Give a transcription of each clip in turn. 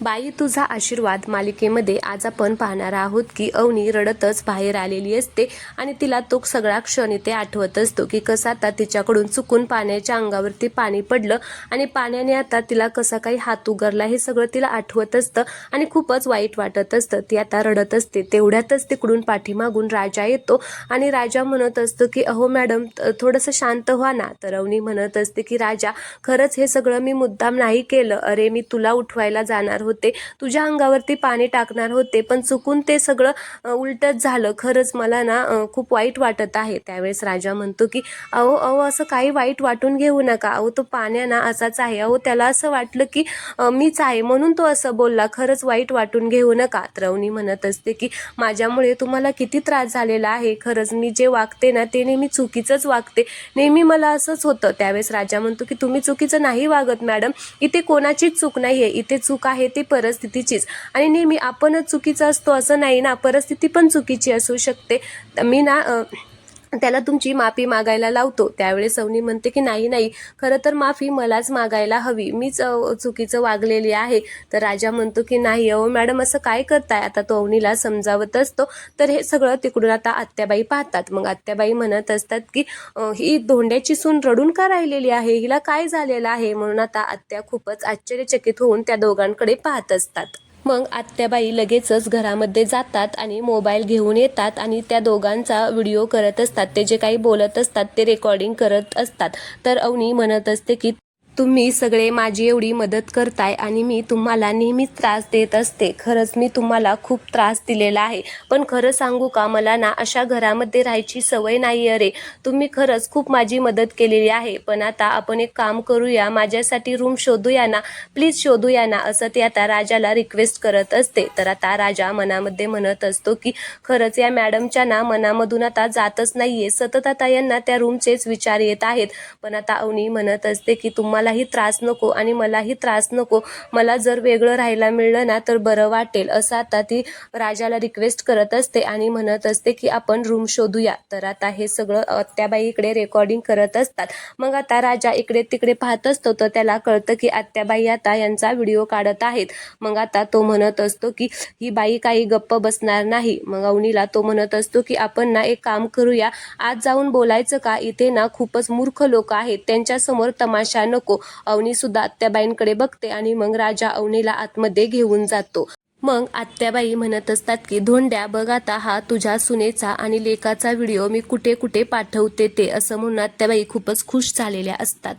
बाई तुझा आशीर्वाद मालिकेमध्ये आज आपण पाहणार आहोत की अवनी रडतच बाहेर आलेली असते आणि तिला तो सगळा क्षण इथे आठवत असतो की कसा आता तिच्याकडून चुकून पाण्याच्या अंगावरती पाणी पडलं आणि पाण्याने आता तिला कसा काही हात उगारला हे सगळं तिला आठवत असतं आणि खूपच वाईट वाटत असतं. ती आता रडत असते. तेवढ्यातच तिकडून पाठीमागून राजा येतो आणि राजा म्हणत असतो की अहो मॅडम थोडंसं शांत व्हा ना. तर अवनी म्हणत असते की राजा खरंच हे सगळं मी मुद्दाम नाही केलं. अरे मी तुला उठवायला जाणार होते, तुझ्या अंगावरती पाणी टाकणार होते, पण चुकून ते सगळं उलटच झालं. खरंच मला ना खूप वाईट वाटत आहे. त्यावेळेस राजा म्हणतो की अहो अहो असं काही वाईट वाटून घेऊ नका. अहो तो पाण्या ना असाच आहे. अहो त्याला असं वाटलं की मीच आहे म्हणून तो असं बोलला. खरंच वाईट वाटून घेऊ नका. रवणी म्हणत असते की माझ्यामुळे तुम्हाला किती त्रास झालेला आहे. खरंच मी जे वागते ना ते नेहमी चुकीचंच वागते. नेहमी मला असंच होतं. त्यावेळेस राजा म्हणतो की तुम्ही चुकीचं नाही वागत मॅडम. इथे कोणाचीच चूक नाहीये. इथे चूक आहे ती परिस्थितीचीच आणि नेहमी आपणच चुकीचा असतो असं नाही ना. परिस्थिती पण चुकीची असू शकते. मी ना त्याला तुमची माफी मागायला लावतो. त्यावेळेस अवनी म्हणते की नाही नाही, खरं तर माफी मलाच मागायला हवी. मीच चुकीचं वागलेली आहे. तर राजा म्हणतो की नाही अहो मॅडम असं काय करताय. आता तो अवनीला समजावत असतो. तर हे सगळं तिकडून आता आत्याबाई पाहतात. मग आत्याबाई म्हणत असतात की ही धोंड्याची सून रडून का राहिलेली आहे, हिला काय झालेलं आहे. म्हणून आता आत्या खूपच आश्चर्यचकित होऊन त्या दोघांकडे पाहत असतात. मग आत्याबाई लगेचच घरामध्ये जातात आणि मोबाईल घेऊन येतात आणि त्या दोघांचा व्हिडिओ करत असतात. ते जे काही बोलत असतात ते रेकॉर्डिंग करत असतात. तर अवनी म्हणत असते की तुम्ही सगळे माझी एवढी मदत करताय आणि मी तुम्हाला नेहमीच त्रास देत असते. खरंच मी तुम्हाला खूप त्रास दिलेला आहे. पण खरं सांगू का, मला ना अशा घरामध्ये राहायची सवय नाही. अरे तुम्ही खरंच खूप माझी मदत केलेली आहे. पण आता आपण एक काम करूया, माझ्यासाठी रूम शोधूया ना, प्लीज शोधूया ना, असं ते आता राजाला रिक्वेस्ट करत असते. तर आता राजा मनामध्ये म्हणत असतो की खरंच या मॅडमच्या ना मनामधून आता जातच नाहीये. सतत आता यांना त्या रूमचेच विचार येत आहेत. पण आता अवनी म्हणत असते की तुम्हालाही त्रास नको आणि मलाही त्रास नको. मला जर वेगळं राहायला मिळलं ना तर बरं वाटेल, असं आता ती राजाला रिक्वेस्ट करत असते आणि म्हणत असते की आपण रूम शोधूया. तर आता हे सगळं आत्याबाई इकडे रेकॉर्डिंग करत असतात. मग आता राजा इकडे तिकडे पाहत असतो. तर त्याला कळतं की आत्याबाई आता यांचा व्हिडिओ काढत आहेत. मग आता तो म्हणत असतो की ही बाई काही गप्प बसणार नाही. मग अवनीला तो म्हणत असतो की आपण ना एक काम करूया, आज जाऊन बोलायचं का, इथे ना खूपच मूर्ख लोक आहेत, त्यांच्यासमोर तमाशा नको. अवनी सुद्धा आत्याबाईंकडे बघते आणि मग राजा अवनीला आतमध्ये घेऊन जातो. मग आत्याबाई म्हणत असतात की धोंड्या बघ आता हा तुझ्या सुनेचा आणि लेकाचा व्हिडिओ मी कुठे कुठे पाठवते ते, असं म्हणून आत्याबाई खूपच खुश झालेल्या असतात.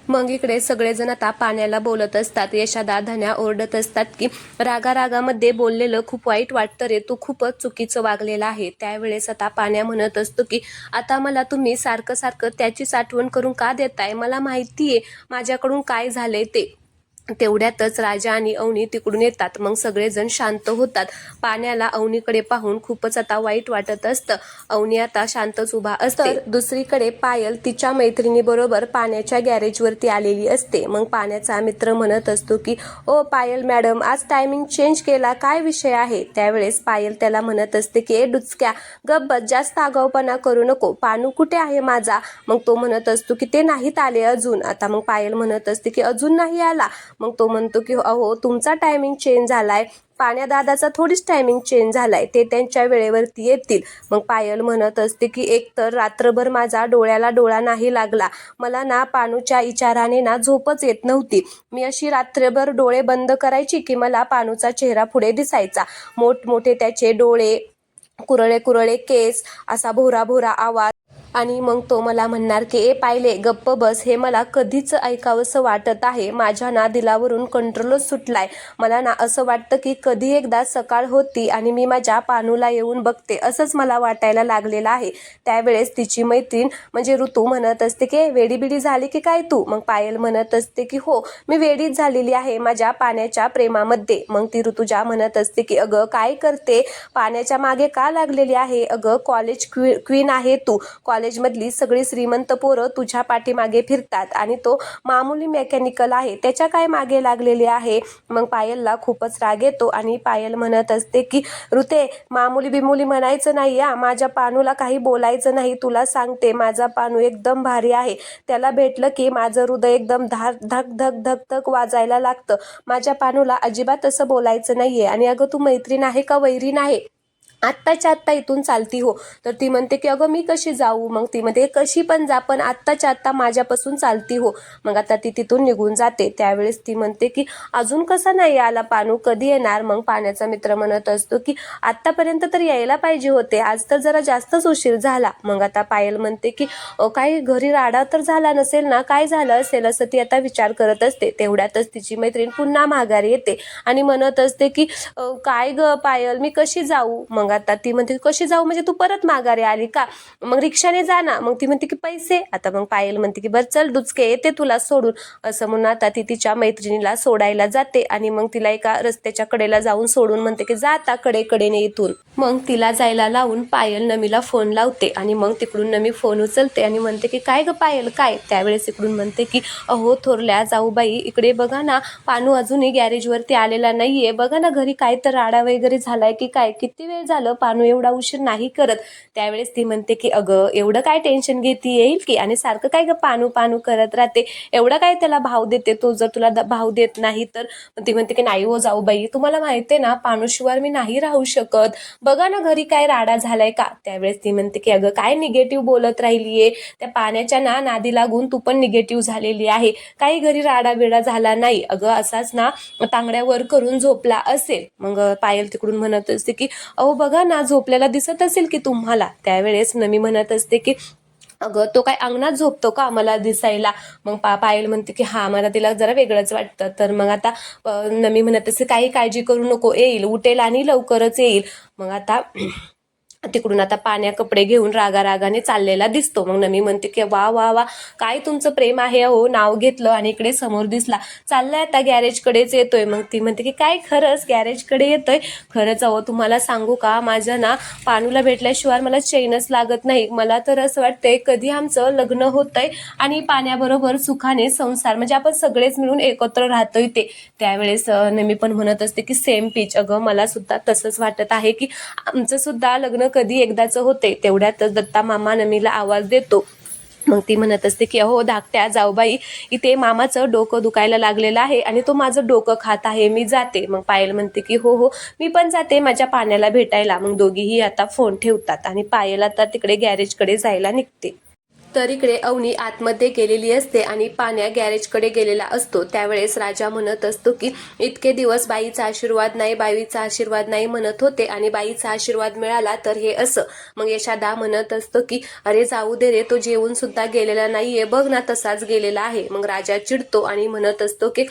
मग इकडे सगळेजण आता पाण्याला बोलत असतात. यशादा धन्या ओरडत असतात की रागारागामध्ये बोललेलं खूप वाईट वाटतं रे, तू खूपच चुकीचं वागलेलं आहे. त्यावेळेस आता पाण्या म्हणत असतो की आता मला तुम्ही सारखं सारखं त्याचीच आठवण करून का देताय, मला माहितीये माझ्याकडून काय झालंय ते. तेवढ्यातच राजा आणि अवनी तिकडून येतात. मग सगळेजण शांत होतात. पाण्याला अवनीकडे पाहून खूपच आता वाईट वाटत असतं. अवनी आता शांतच उभा असते. दुसरीकडे पायल तिच्या मैत्रिणीबरोबर पाण्याच्या गॅरेजवरती आलेली असते. मग पाण्याचा मित्र म्हणत असतो की ओ पायल मॅडम आज टायमिंग चेंज केला, काय विषय आहे. त्यावेळेस पायल त्याला म्हणत असते की ए डुचक्या गप्प बस, जास्त आगाऊपणा करू नको, पानू कुठे आहे माझा. मग तो म्हणत असतो की ते नाहीत आले अजून. आता मग पायल म्हणत असते की अजून नाही आला. मग तो म्हणतो की अहो तुमचा टायमिंग चेंज झालाय, पाण्या दादाचा थोडीच टायमिंग चेंज झालाय, ते त्यांच्या वेळेवरती येतील. मग पायल म्हणत असते की एक तर रात्रभर माझा डोळ्याला डोळा नाही लागला, मला ना पानूच्या विचाराने ना झोपच येत नव्हती. मी अशी रात्रभर डोळे बंद करायची की मला पानूचा चेहरा पुढे दिसायचा. मोठमोठे त्याचे डोळे, कुरळे कुरळे केस, असा भोरा भोरा आवाज. आणि मग तो मला म्हणणार की ए पाहिले गप्प बस, हे मला कधीच ऐकावंसं वाटत आहे. माझ्या ना दिलावरून कंट्रोलच सुटलाय. मला ना असं वाटतं की कधी एकदा सकाळ होती आणि मी माझ्या पानूला येऊन बघते, असंच मला वाटायला लागलेलं आहे. त्यावेळेस तिची मैत्रीण म्हणजे ऋतू म्हणत असते की वेडी बिडी झाली की काय तू. मग पायल म्हणत असते की हो मी वेडीच झालेली आहे माझ्या पाण्याच्या प्रेमामध्ये. मग ती ऋतुजा म्हणत असते की अगं काय करते, पाण्याच्या मागे का लागलेली आहे. अगं कॉलेज क्वीन आहे तू, कॉलेज कॉलेजमधली सगळी श्रीमंत पोरं तुझ्या पाठीमागे फिरतात आणि तो मामूली मेकॅनिकल आहे, त्याच्या काय मागे लागलेले आहे. मग पायलला खूपच राग येतो आणि पायल म्हणत असते की ऋते, मामूली बिमुली म्हणायचं नाही या, माझ्या पानूला काही बोलायचं नाही. तुला सांगते, माझा पानू एकदम भारी आहे. त्याला भेटलं की माझं हृदय एकदम धक धक धक धक वाजायला लागतं. माझ्या पानूला अजिबात असं बोलायचं नाहीये. आणि अगं तू मैत्रीण आहे का वैरीण आहे? आत्ताच्या आत्ता इथून चालती हो. तर ती म्हणते की अगं मी कशी जाऊ? मग ती म्हणते कशी पण जा, पण आत्ताच्या आत्ता माझ्यापासून चालती हो. मग आता ती तिथून निघून जाते. त्यावेळेस ती म्हणते की अजून कसा नाही आला पानू, कधी येणार? मग पाण्याचा मित्र म्हणत असतो की आत्तापर्यंत तर यायला पाहिजे होते, आज तर जरा जास्तच उशीर झाला. मग आता पायल म्हणते की काही घरी राडा तर झाला नसेल ना, काय झालं असेल असं ती आता विचार करत असते. तेवढ्यातच तिची मैत्रीण पुन्हा माघारी येते आणि म्हणत असते की काय ग पायल, मी कशी जाऊ? मग आता ती म्हणते कशी जाऊ म्हणजे तू परत माघारी आली का? मग रिक्षाने जा ना. मग ती म्हणते की पैसे. आता मग पायल म्हणते की बरं चल डुचके, येते तुला सोडून. असं म्हणून आता ती तिच्या मैत्रिणीला सोडायला जाते आणि मग तिला एका रस्त्याच्या कडेला जाऊन सोडून म्हणते की जा आता कडेने इथून. मग तिला जायला लावून पायल नमीला फोन लावते आणि मग तिकडून नमी फोन उचलते आणि म्हणते की काय ग पायल काय? त्यावेळेस इकडून म्हणते की अहो थोरल्या जाऊबाई, इकडे बघा ना, पानू अजूनही गॅरेजवरती आलेला नाहीये. बघा ना घरी काय तर राडा वगैरे झालाय की काय? किती वेळ झालं, पानू एवढा उशीर नाही करत. त्यावेळेस ती म्हणते की अगं एवढं काय टेन्शन घेते, येईल की, आणि सारखं काय ग पानू पानू करत राहते, एवढा काय त्याला भाव देते तो, जर तुला भाव देत नाही तर? ती म्हणते की नाही हो जाऊबाई, तुम्हाला माहितीये ना पानूशिवाय मी नाही राहू शकत. बघा ना घरी काय राडा झालाय का? त्यावेळेस ती म्हणते की अगं काय निगेटिव्ह बोलत राहिलीये, त्या पाण्याच्या नादी लागून तू पण निगेटिव्ह झालेली आहे. काही घरी राडा बिडा झाला नाही, अगं असाच ना तांगड्यावर करून झोपला असेल. मग पायल तिकडून म्हणत असते की अहो बघा ना झोपलेला दिसत असेल की तुम्हाला? त्यावेळेस नमी म्हणत असते की अगं तो काय अंगणात झोपतो का मला दिसायला? मग पायल म्हणते की हा, मला तिला जरा वेगळंच वाटतं. तर मग आता नमी म्हणत असते काही काळजी करू नको, येईल, उठेल आणि लवकरच येईल. मग आता तिकडून आता पाण्या कपडे घेऊन रागाने चाललेला दिसतो. मग नमी म्हणते की वा वा वा, काय तुमचं प्रेम आहे हो, नाव घेतलं आणि इकडे समोर दिसला, चाललाय आता गॅरेजकडेच येतोय. मग ती म्हणते की काय खरंच गॅरेजकडे येतोय? खरंच अहो तुम्हाला सांगू का, माझ्या ना पानूला भेटल्याशिवाय मला चैनच लागत नाही. मला तर असं वाटतंय कधी आमचं लग्न होतंय आणि पाण्याबरोबर सुखाने संसार, म्हणजे आपण सगळेच मिळून एकत्र राहतोय ते. त्यावेळेस नमी पण म्हणत असते की सेम पिच, अगं मला सुद्धा तसंच वाटत आहे की आमचं सुद्धा लग्न कधी एकदाच होते. तेवढ्यातच दत्ता मामा नमीला आवाज देतो. मग ती म्हणत असते की अहो धाकट्या जाऊबाई, इथे मामाचं डोकं दुखायला लागलेलं आहे आणि तो माझं डोकं खात आहे, मी जाते. मग पायल म्हणते की हो हो मी पण जाते माझ्या पाण्याला भेटायला. मग दोघीही आता फोन ठेवतात आणि पायल आता तिकडे गॅरेजकडे जायला निघते. तर इकडे अवनी आतमध्ये गेलेली असते आणि पाण्या गॅरेजकडे गेलेला असतो. त्यावेळेस राजा म्हणत असतो की इतके दिवस बाईचा आशीर्वाद नाही, बाईचा आशीर्वाद नाही म्हणत होते आणि बाईचा आशीर्वाद मिळाला तर हे असं. मग यशादा म्हणत असतो की अरे जाऊ दे रे, तो जेवून सुद्धा गेलेला नाहीये, बघ ना तसाच गेलेला आहे. मग राजा चिडतो आणि म्हणत असतो की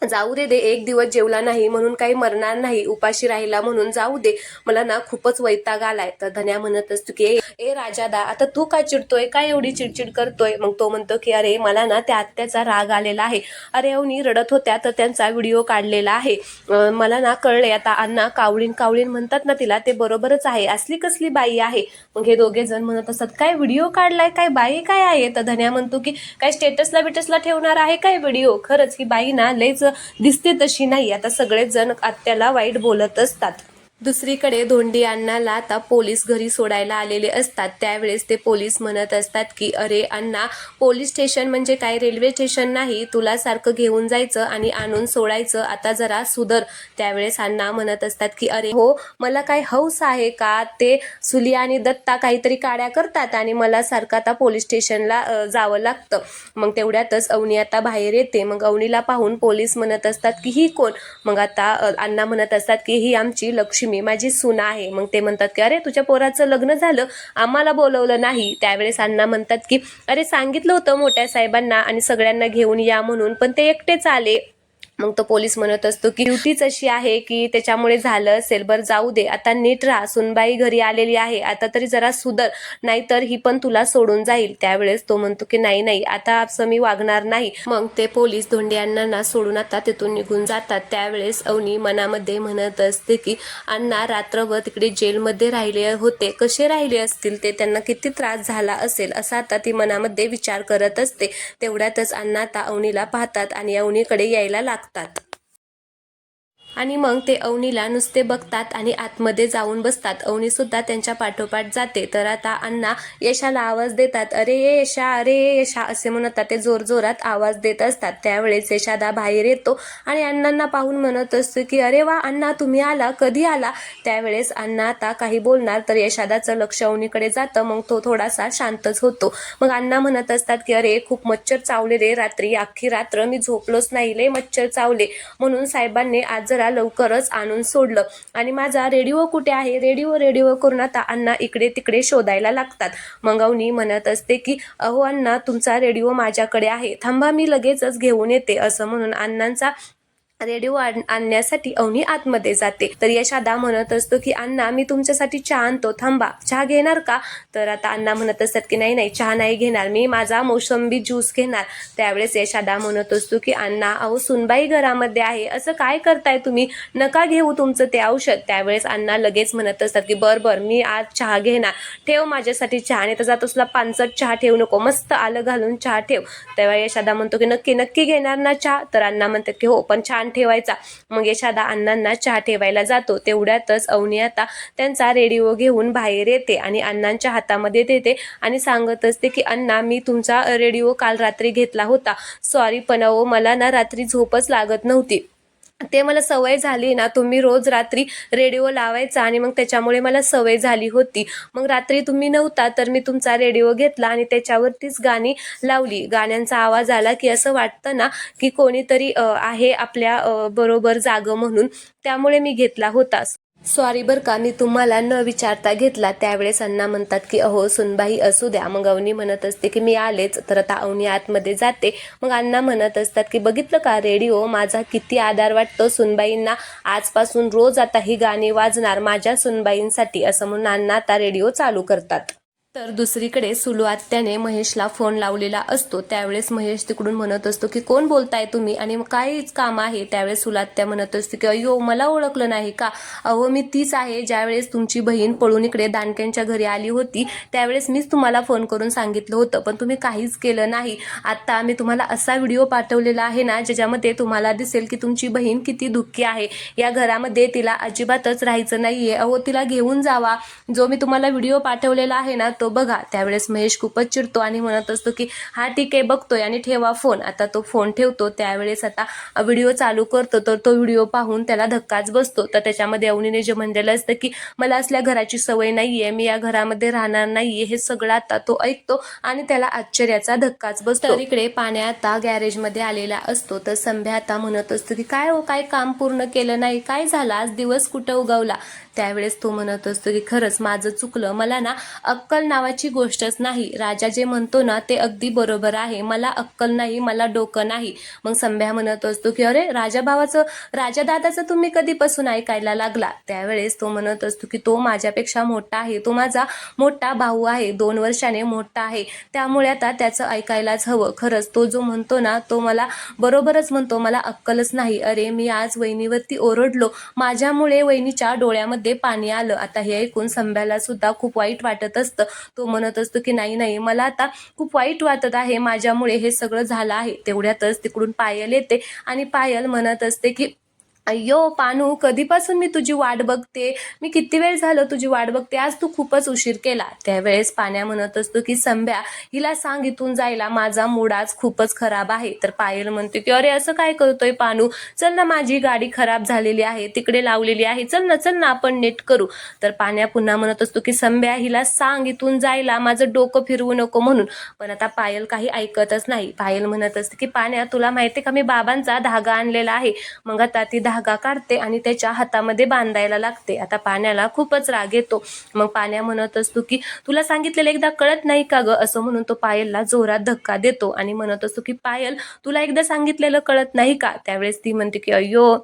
जाऊ दे, एक दिवस जेवला नाही म्हणून काही मरणार नाही, उपाशी राहिला म्हणून जाऊ दे, मला ना खूपच वैताग आलाय. तर धन्या म्हणत असतो की ए राजादा, आता तू काय चिडतोय, काय एवढी चिडचिड करतोय? मग तो म्हणतो की अरे मला ना त्या आत्याचा राग आलेला आहे, अरे अवनी रडत होत्या तर त्यांचा व्हिडिओ काढलेला आहे, मला ना कळले आता, अण्णा कावळीन म्हणतात ना तिला, ते बरोबरच आहे, असली कसली बाई आहे. मग हे दोघे जण म्हणत असतात काय व्हिडिओ काढलाय, काय बाई काय आहे? तर धन्या म्हणतो की काय स्टेटसला ठेवणार आहे काय व्हिडिओ? खरंच ही बाई ना लयच दिसते तशी नाही. आता सगळेच जण आत्याला वाईट बोलत असतात. दुसरीकडे धोंडी अण्णाला आता पोलीस घरी सोडायला आलेले असतात. त्यावेळेस ते पोलीस म्हणत असतात की अरे अण्णा, पोलीस स्टेशन म्हणजे काय रेल्वे स्टेशन नाही, तुला सारखं घेऊन जायचं आणि आणून सोडायचं, आता जरा सुधर. त्यावेळेस अण्णा म्हणत असतात की अरे हो, मला काय हौस आहे का, ते सुली आणि दत्ता काहीतरी काड्या करतात आणि मला सारखं आता पोलीस स्टेशनला जावं लागतं. मग तेवढ्यातच अवनी आता बाहेर येते. मग अवनीला पाहून पोलीस म्हणत असतात की ही कोण? मग आता अण्णा म्हणत असतात की ही आमची लक्ष्मी, माझी सून आहे. मग ते म्हणतात की अरे तुझ्या पोराचं लग्न झालं, आम्हाला बोलवलं नाही. त्यावेळेस अण्णा म्हणतात की अरे सांगितलं होतं मोठ्या साहेबांना आणि सगळ्यांना घेऊन या म्हणून, पण ते एकटेच आले. मग तो पोलीस म्हणत असतो की ड्युटीच अशी आहे की त्याच्यामुळे झालं असेल, बरं जाऊ दे, आता नीट राहा, सुनबाई घरी आलेली आहे, आता तरी जरा सुधर, नाहीतर ही पण तुला सोडून जाईल. त्यावेळेस तो म्हणतो की नाही नाही, आता असं मी वागणार नाही. मग ते पोलीस धोंडे अण्णांना सोडून आता तिथून निघून जातात. त्यावेळेस अवनी मनामध्ये म्हणत असते की अण्णा रात्रभर तिकडे जेलमध्ये राहिले होते, कसे राहिले असतील ते, त्यांना किती त्रास झाला असेल, असा आता ती मनामध्ये विचार करत असते. तेवढ्यातच अण्णा आता अवनीला पाहतात आणि अवनीकडे यायला लागतात. आणि मग ते अवनीला नुसते बघतात आणि आतमध्ये जाऊन बसतात. अवनी सुद्धा त्यांच्या पाठोपाठ जाते. तर आता अण्णा यशाला आवाज देतात, अरे यशा, अरे यशा असे म्हणत ते जोरजोरात आवाज देत असतात. त्यावेळेस यशादा बाहेर येतो आणि अण्णांना पाहून म्हणत असतो की अरे वा अण्णा, तुम्ही आला, कधी आला? त्यावेळेस अण्णा आता काही बोलणार तर यशादाचं लक्ष अवनीकडे जातं. मग तो थोडासा शांतच होतो. मग अण्णा म्हणत असतात की अरे खूप मच्छर चावले रे रात्री, अख्खी रात्र मी झोपलोच नाही, लय मच्छर चावले, म्हणून साहेबांनी आज जरा लवकरच आणून सोडलं. आणि माझा रेडिओ कुठे आहे, रेडिओ करून आता अण्णा इकडे तिकडे शोधायला लागतात. मग अवनी म्हणत असते की अहो अण्णा, तुमचा रेडिओ माझ्याकडे आहे, थांबा मी लगेचच घेऊन येते. असं म्हणून अण्णांचा रेडिओ आणण्यासाठी अवनी आतमध्ये जाते. तर यशादा म्हणत असतो की अण्णा, मी तुमच्यासाठी चहा आणतो, थांबा, चहा घेणार का? तर आता अण्णा म्हणत असतात की नाही नाही, चहा नाही घेणार, मी माझा मोसंबी ज्यूस घेणार. त्यावेळेस यशादा म्हणत असतो की अण्णा, अहो सुनबाई घरामध्ये आहे, असं काय करताय तुम्ही, नका घेऊ तुमचं ते औषध. त्यावेळेस अण्णा लगेच म्हणत असतात की बर मी आज चहा घेणार, ठेव माझ्यासाठी चहा, आणि तर जात असला पानसट चहा ठेवू नको, मस्त आलं घालून चहा ठेव. तेव्हा यशादा म्हणतो की नक्की नक्की घेणार ना चहा? तर अण्णा म्हणतात की हो, पण छान ठेवायचा. मग यशादा अण्णांना चहा ठेवायला जातो. तेवढ्यातच अवनी आता त्यांचा रेडिओ घेऊन बाहेर येते आणि अण्णांच्या हातामध्ये देते आणि सांगत असते की अण्णा, मी तुमचा रेडिओ काल रात्री घेतला होता, सॉरी, पण अहो मला ना रात्री झोपच लागत नव्हती, ते मला सवय झाली ना, तुम्ही रोज रात्री रेडिओ लावायचा आणि मग त्याच्यामुळे मला सवय झाली होती. मग रात्री तुम्ही नव्हता तर मी तुमचा रेडिओ घेतला आणि त्याच्यावरतीच गाणी लावली. गाण्यांचा आवाज आला की असं वाटतं ना की कोणीतरी आहे आपल्या बरोबर जागं म्हणून, त्यामुळे मी घेतला होता, सॉरी बरं का, मी तुम्हाला न विचारता घेतला. त्यावेळेस अण्णा म्हणतात की अहो सुनबाई असू द्या. मग अवनी म्हणत असते की मी आलेच. तर आता अवनी आतमध्ये जाते. मग अण्णा म्हणत असतात की बघितलं का रेडिओ, माझा किती आधार वाटतो सुनबाईंना, आजपासून रोज आता ही गाणी वाजणार माझ्या सुनबाईंसाठी, असं म्हणून अण्णा आता रेडिओ चालू करतात. तर दुसरीकडे सुलू आत्याने महेशला फोन लावलेला असतो. त्यावेळेस महेश तिकडून म्हणत असतो की कोण बोलताय तुम्ही आणि काहीच काम आहे. त्यावेळेस सुलू आत्या म्हणत असते की अय्यो, मला ओळखलं नाही का? अहो मी तीच आहे, ज्यावेळेस तुमची बहीण पळून इकडे दानक्यांच्या घरी आली होती त्यावेळेस मीच तुम्हाला फोन करून सांगितलं होतं, पण तुम्ही काहीच केलं नाही. आता मी तुम्हाला असा व्हिडिओ पाठवलेला आहे ना, ज्याच्यामध्ये तुम्हाला दिसेल की तुमची बहीण किती दुःखी आहे, या घरामध्ये तिला अजिबातच राहायचं नाहीये, अहो तिला घेऊन जावा. जो मी तुम्हाला व्हिडिओ पाठवलेला आहे ना तो बघा. त्यावेळेस महेश खूपच चिडतो आणि म्हणत असतो की हा ठीक आहे बघतोय, आणि ठेवा फोन. आता तो फोन ठेवतो. त्यावेळेस आता व्हिडिओ चालू करतो. तर तो व्हिडिओ पाहून त्याला धक्काच बसतो. तर त्याच्यामध्ये अवनीने जे म्हणलेलं असतं की मला असल्या घराची सवय नाहीये, मी या घरामध्ये राहणार नाहीये, हे सगळं आता तो ऐकतो आणि त्याला आश्चर्याचा धक्काच बसतो. तर इकडे पाण्या आता गॅरेजमध्ये आलेला असतो. तर संभ्या आता म्हणत असतो की काय हो, काय काम पूर्ण केलं नाही, काय झालं, आज दिवस कुठं उगवला? त्यावेळेस तो म्हणत असतो की खरंच माझं चुकलं, मला ना अक्कल नावाची गोष्टच नाही. राजा जे म्हणतो ना ते अगदी बरोबर आहे, मला अक्कल नाही, मला डोकं नाही. मग संभ्या म्हणत असतो की अरे राजा दादाचं तुम्ही कधीपासून ऐकायला लागला? त्यावेळेस तो म्हणत असतो की तो माझ्यापेक्षा मोठा आहे, तो माझा मोठा भाऊ आहे, 2 वर्षाने मोठा आहे, त्यामुळे आता त्याचं ऐकायलाच हवं. खरंच तो जो म्हणतो ना तो मला बरोबरच म्हणतो, मला अक्कलच नाही. अरे मी आज वहिनीवरती ओरडलो, माझ्यामुळे वहिनीच्या डोळ्यामध्ये पाणी आलं. आता हे ऐकून संभ्याला सुद्धा खूप वाईट वाटत असतं. तो म्हणत असतो की नाही नाही, मला आता खूप वाईट वाटत आहे, माझ्यामुळे हे सगळं झालं आहे. तेवढ्यातच तिकडून पायल येते आणि पायल म्हणत असते की अय्यो पानू, कधीपासून मी तुझी वाट बघते, मी किती वेळ झालं तुझी वाट बघते, आज तू खूपच उशीर केला. त्यावेळेस पाण्या म्हणत असतो की संभ्या, हिला सांग इथून जायला, माझा मूड आज खूपच खराब आहे. तर पायल म्हणते की अरे असं काय करतोय पानू, चल ना, माझी गाडी खराब झालेली आहे, तिकडे लावलेली आहे, चल ना आपण नीट करू. तर पाण्या पुन्हा म्हणत असतो की संभ्या, हिला सांग इथून जायला, माझं डोकं फिरवू नको म्हणून. पण आता पायल काही ऐकतच नाही. पायल म्हणत असते की पाण्या, तुला माहिती का मी बाबांचा धागा आणलेला आहे. मग आता ती धागा काढते आणि त्याच्या हातामध्ये बांधायला लागते. आता पाण्याला खूपच राग येतो. मग पाण्या म्हणत असतो की तुला सांगितलेलं एकदा कळत नाही का ग, असं म्हणून तो पायलला जोरात धक्का देतो आणि म्हणत असतो की पायल तुला एकदा सांगितलेलं कळत नाही का. त्यावेळेस ती म्हणते की अय्यो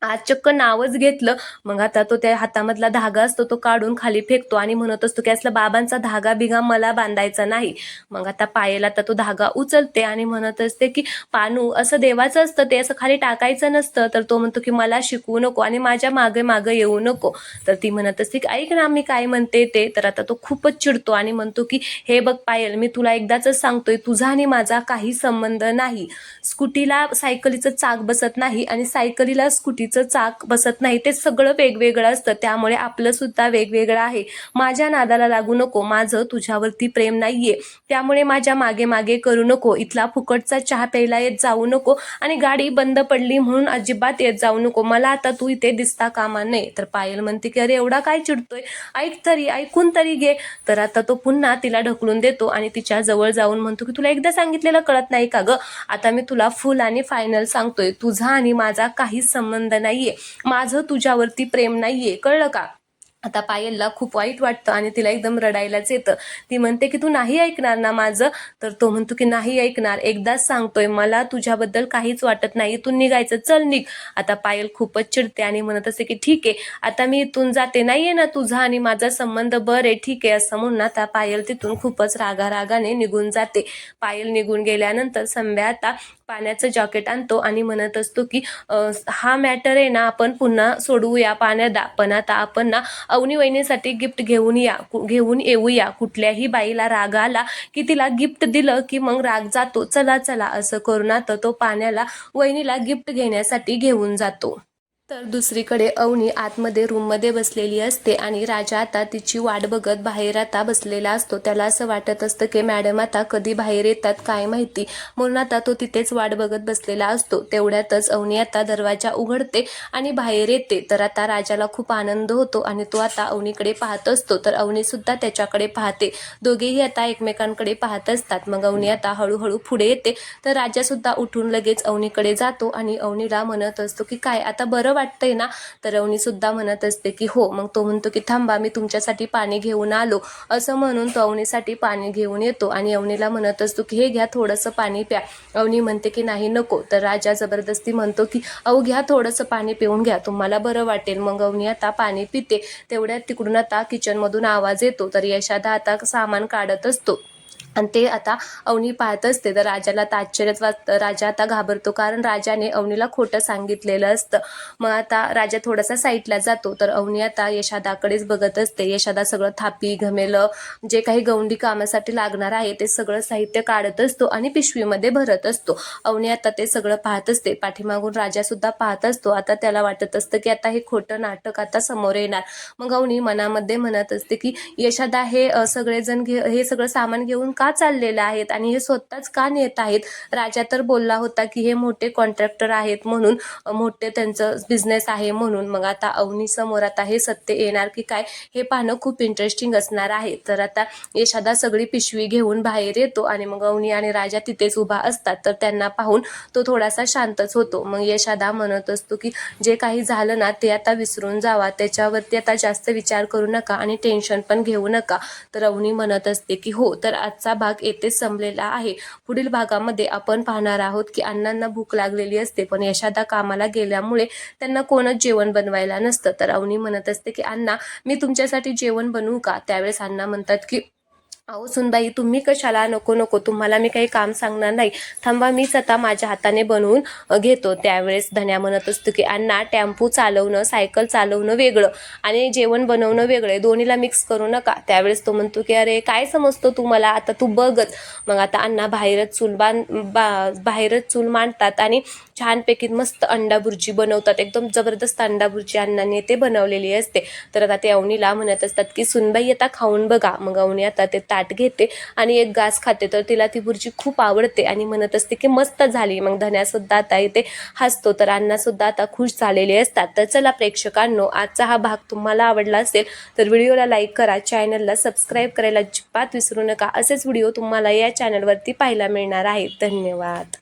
आज चक्क नावच घेतलं. मग आता तो त्या हातामधला धागा असतो तो काढून खाली फेकतो आणि म्हणत असतो की असला बाबांचा धागा बिगा मला बांधायचा नाही. मग आता पायल आता तो धागा उचलते आणि म्हणत असते की पानू असं देवाचं असतं, ते असं खाली टाकायचं नसतं. तर तो म्हणतो की मला शिकवू नको आणि माझ्या मागे मागे येऊ नको. तर ती म्हणत असते की ऐक ना मी काय म्हणते ते. तर आता तो खूपच चिडतो आणि म्हणतो की हे बघ पायल, मी तुला एकदाच सांगतोय, तुझा आणि माझा काही संबंध नाही. स्कूटीला सायकलीचं चाक बसत नाही आणि सायकलीला स्कूटीचं चाक बसत नाही. ते सगळं वेगवेगळं असतं, त्यामुळे आपलं सुद्धा वेगवेगळं आहे. माझ्या नादाला लागू नको. माझं तुझ्यावरती प्रेम नाहीये, त्यामुळे माझ्या मागे मागे करू नको. इथला फुकटचा चहा प्यायला येत जाऊ नको आणि गाडी बंद पडली म्हणून अजिबात येत जाऊ नको. मला आता तू इथे दिसता कामा नये. तर पायल म्हणते की अरे एवढा काय चिडतोय, ऐक तरी, ऐकून तरी घे. तर आता तो पुन्हा तिला ढकलून देतो आणि तिच्या जवळ जाऊन म्हणतो की तुला एकदा सांगितलेलं कळत नाही का ग. आता मी तुला फुल आणि फायनल सांगतोय, तुझा आणि माझा काहीच संबंध नाहीये. माझं तुझ्यावरती प्रेम नाहीये, कळलं का. आता पायलला खूप वाईट वाटतं आणि तिला एकदम रडायलाच येतं. ती म्हणते की तू नाही ऐकणार ना माझं. तर तो म्हणतो की नाही ऐकणार, एकदाच सांगतोय, मला तुझ्याबद्दल काहीच वाटत नाही, इथून निघायचं, चल निघ. आता पायल खूपच चिडते आणि म्हणत असते की ठीक आहे, आता मी इथून जाते, नाहीये ना तुझा आणि माझा संबंध, बरे ठीक आहे, असं म्हणून आता पायल तिथून खूपच रागाने निघून जाते. पायल निघून गेल्यानंतर संध्या आता पाण्याचं जॅकेट आणतो आणि म्हणत असतो की हा मॅटर आहे ना आपण पुन्हा सोडवूया पाण्यादा, पण आता आपण ना अवनी वहिनीसाठी गिफ्ट घेऊन येऊया. कुठल्याही बाईला राग आला की तिला गिफ्ट दिलं की मग राग जातो. चला चला असं करून आता तो पाण्याला वहिनीला गिफ्ट घेण्यासाठी घेऊन जातो. तर दुसरीकडे अवनी आतमध्ये रूममध्ये बसलेली असते आणि राजा आता तिची वाट बघत बाहेर आता बसलेला असतो. त्याला असं वाटत असतं की मॅडम आता कधी बाहेर येतात काय माहिती, म्हणून आता तो तिथेच वाट बघत बसलेला असतो. तेवढ्यातच अवनी आता दरवाजा उघडते आणि बाहेर येते. तर आता राजाला खूप आनंद होतो आणि तो आता अवनीकडे पाहत असतो. तर अवनी सुद्धा त्याच्याकडे पाहते. दोघेही आता एकमेकांकडे पाहत असतात. मग अवनी आता हळूहळू पुढे येते. तर राजा सुद्धा उठून लगेच अवनीकडे जातो आणि अवनीला म्हणत असतो की काय आता बरं वाटतंय ना. तर अवनी सुद्धा म्हणत असते की हो. मग तो म्हणतो की थांबा, मी तुमच्यासाठी पाणी घेऊन आलो, असं म्हणून तो अवनीसाठी पाणी घेऊन येतो आणि अवनीला म्हणत असतो की हे घ्या, थोडंसं पाणी प्या. अवनी म्हणते की नाही नको. तर राजा जबरदस्ती म्हणतो की अहो घ्या, थोडंसं पाणी पिऊन घ्या, तुम्हाला बरं वाटेल. मग अवनी आता पाणी पिते. तेवढ्यात तिकडून आता किचनमधून आवाज येतो. तर यशादा आता सामान काढत असतो आणि ते आता अवनी पाहत असते. तर राजाला आता आश्चर्यच वाटतं. राजा आता घाबरतो, कारण राजाने अवनीला खोटं सांगितलेलं असतं. मग आता राजा थोडासा साईडला जातो. तर अवनी आता यशादाकडेच बघत असते. यशादा सगळं थापी घमेलं जे काही गौंडी कामासाठी लागणार आहे ते सगळं साहित्य काढत असतो आणि पिशवीमध्ये भरत असतो. अवनी आता ते सगळं पाहत असते. पाठीमागून राजा सुद्धा पाहत असतो. आता त्याला वाटत असतं की आता हे खोटं नाटक आता समोर येणार. मग अवनी मनामध्ये म्हणत असते की यशादा हे सगळेजण हे सगळं सामान घेऊन का चाललेले आहेत आणि हे स्वतःच का नेत आहेत. राजा तर बोलला होता की हे मोठे कॉन्ट्रॅक्टर आहेत म्हणून, मोठे त्यांचं बिझनेस आहे म्हणून. मग आता अवनी समोर आता हे सत्य येणार की काय हे पाहणं खूप इंटरेस्टिंग असणार आहे. तर आता यशादा सगळी पिशवी घेऊन बाहेर येतो आणि मग अवनी आणि राजा तिथेच उभा असतात. तर त्यांना पाहून तो थोडासा शांतच होतो. मग यशादा म्हणत असतो की जे काही झालं ना ते आता विसरून जावा, त्याच्यावरती आता जास्त विचार करू नका आणि टेन्शन पण घेऊ नका. तर अवनी म्हणत असते की हो. तर आजचा भाग येथेच संपलेला आहे. पुढील भागामध्ये आपण पाहणार आहोत की अण्णांना भूक लागलेली असते, पण यशादा कामाला गेल्यामुळे त्यांना कोणच जेवण बनवायला नसतं. तर अवनी म्हणत असते की अण्णा मी तुमच्यासाठी जेवण बनवू का. त्यावेळेस अण्णा म्हणतात की अहो सुनबाई, तुम्ही कशाला, नको नको, तुम्हाला मी काही काम सांगणार नाही, थांबा मीच आता माझ्या हाताने बनवून घेतो. त्यावेळेस धन्या म्हणत असतो की अण्णा टेम्पो चालवणं, सायकल चालवणं वेगळं आणि जेवण बनवणं वेगळं, दोन्हीला मिक्स करू नका. त्यावेळेस तो म्हणतो की अरे काय समजतो तुम्हाला, आता तू बघत. मग आता अण्णा बाहेरच चूल मांडतात आणि छानपैकी मस्त अंडा भुर्जी बनवतात. एकदम जबरदस्त अंडा भुर्जी अण्णांनी ते बनवलेली असते. तर आता ते अवनीला म्हणत असतात की सुनबाई आता खाऊन बघा. मग अवनी आता ते ताट घेते आणि एक घास खाते. तर तिला ती भुर्जी खूप आवडते आणि म्हणत असते की मस्त झाली. मग धन्या सुद्धा आता इथे हसतो. तर अण्णा सुद्धा आता खुश झालेले असतात. तर चला प्रेक्षकांनो, आजचा हा भाग तुम्हाला आवडला असेल तर व्हिडिओला लाईक करा, चॅनलला सबस्क्राईब करायला अजिबात विसरू नका. असेच व्हिडिओ तुम्हाला या चॅनलवरती पाहायला मिळणार आहेत. धन्यवाद.